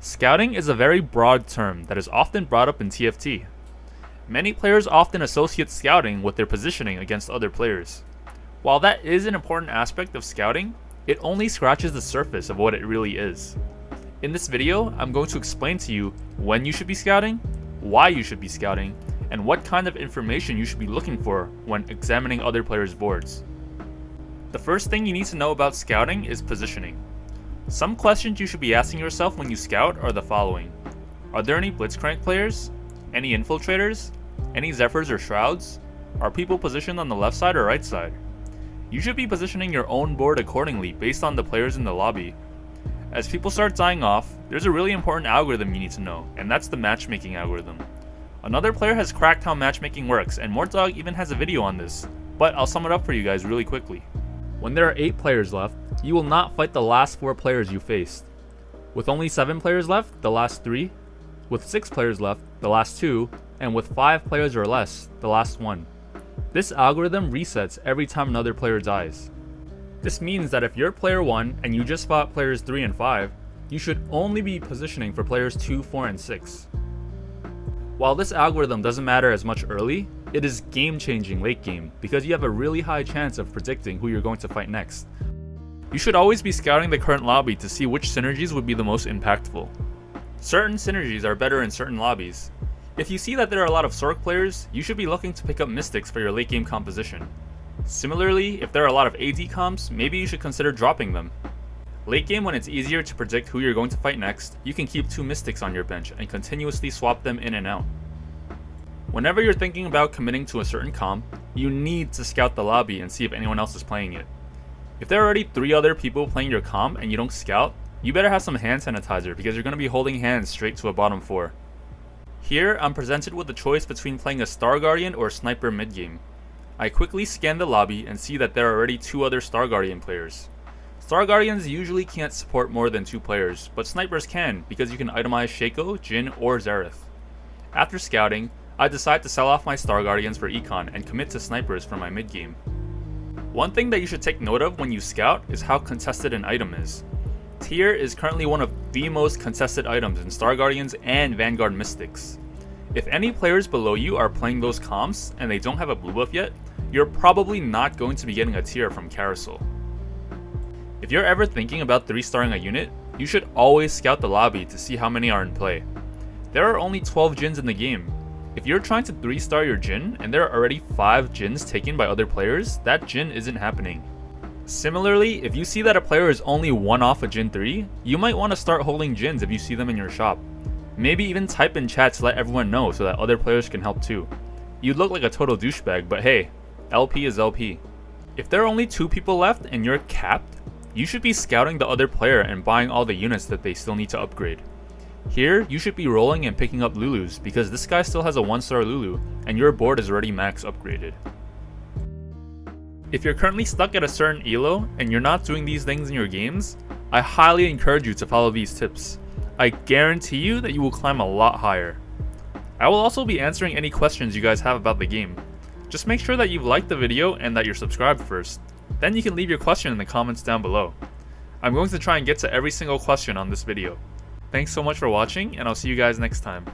Scouting is a very broad term that is often brought up in TFT. Many players often associate scouting with their positioning against other players. While that is an important aspect of scouting, it only scratches the surface of what it really is. In this video, I'm going to explain to you when you should be scouting, why you should be scouting, and what kind of information you should be looking for when examining other players' boards. The first thing you need to know about scouting is positioning. Some questions you should be asking yourself when you scout are the following. Are there any Blitzcrank players? Any infiltrators? Any Zephyrs or Shrouds? Are people positioned on the left side or right side? You should be positioning your own board accordingly based on the players in the lobby. As people start dying off, there's a really important algorithm you need to know, and that's the matchmaking algorithm. Another player has cracked how matchmaking works, and Mortdog even has a video on this, but I'll sum it up for you guys really quickly. When there are 8 players left, you will not fight the last 4 players you faced. With only 7 players left, the last 3. With 6 players left, the last 2. And with 5 players or less, the last 1. This algorithm resets every time another player dies. This means that if you're player 1 and you just fought players 3 and 5, you should only be positioning for players 2, 4, and 6. While this algorithm doesn't matter as much early, it is game-changing late game because you have a really high chance of predicting who you're going to fight next. You should always be scouting the current lobby to see which synergies would be the most impactful. Certain synergies are better in certain lobbies. If you see that there are a lot of Sorc players, you should be looking to pick up Mystics for your late game composition. Similarly, if there are a lot of AD comps, maybe you should consider dropping them. Late game, when it's easier to predict who you're going to fight next, you can keep 2 Mystics on your bench and continuously swap them in and out. Whenever you're thinking about committing to a certain comp, you need to scout the lobby and see if anyone else is playing it. If there are already 3 other people playing your comp and you don't scout, you better have some hand sanitizer because you're going to be holding hands straight to a bottom 4. Here, I'm presented with the choice between playing a Star Guardian or Sniper mid-game. I quickly scan the lobby and see that there are already 2 other Star Guardian players. Star Guardians usually can't support more than 2 players, but Snipers can because you can itemize Shaco, Jhin, or Xerath. After scouting, I decide to sell off my Star Guardians for Econ and commit to Snipers for my mid-game. One thing that you should take note of when you scout is how contested an item is. Tier is currently one of the most contested items in Star Guardians and Vanguard Mystics. If any players below you are playing those comps and they don't have a blue buff yet, you're probably not going to be getting a tier from Carousel. If you're ever thinking about 3-starring a unit, you should always scout the lobby to see how many are in play. There are only 12 Jhins in the game. If you're trying to 3-star your Jhin and there are already 5 Jhins taken by other players, that Jhin isn't happening. Similarly, if you see that a player is only 1 off a Jhin 3, you might want to start holding Jhins if you see them in your shop. Maybe even type in chat to let everyone know so that other players can help too. You'd look like a total douchebag, but hey, LP is LP. If there are only 2 people left and you're capped, you should be scouting the other player and buying all the units that they still need to upgrade. Here, you should be rolling and picking up Lulus because this guy still has a 1-star Lulu and your board is already max upgraded. If you're currently stuck at a certain elo and you're not doing these things in your games, I highly encourage you to follow these tips. I guarantee you that you will climb a lot higher. I will also be answering any questions you guys have about the game. Just make sure that you've liked the video and that you're subscribed first. Then you can leave your question in the comments down below. I'm going to try and get to every single question on this video. Thanks so much for watching, and I'll see you guys next time.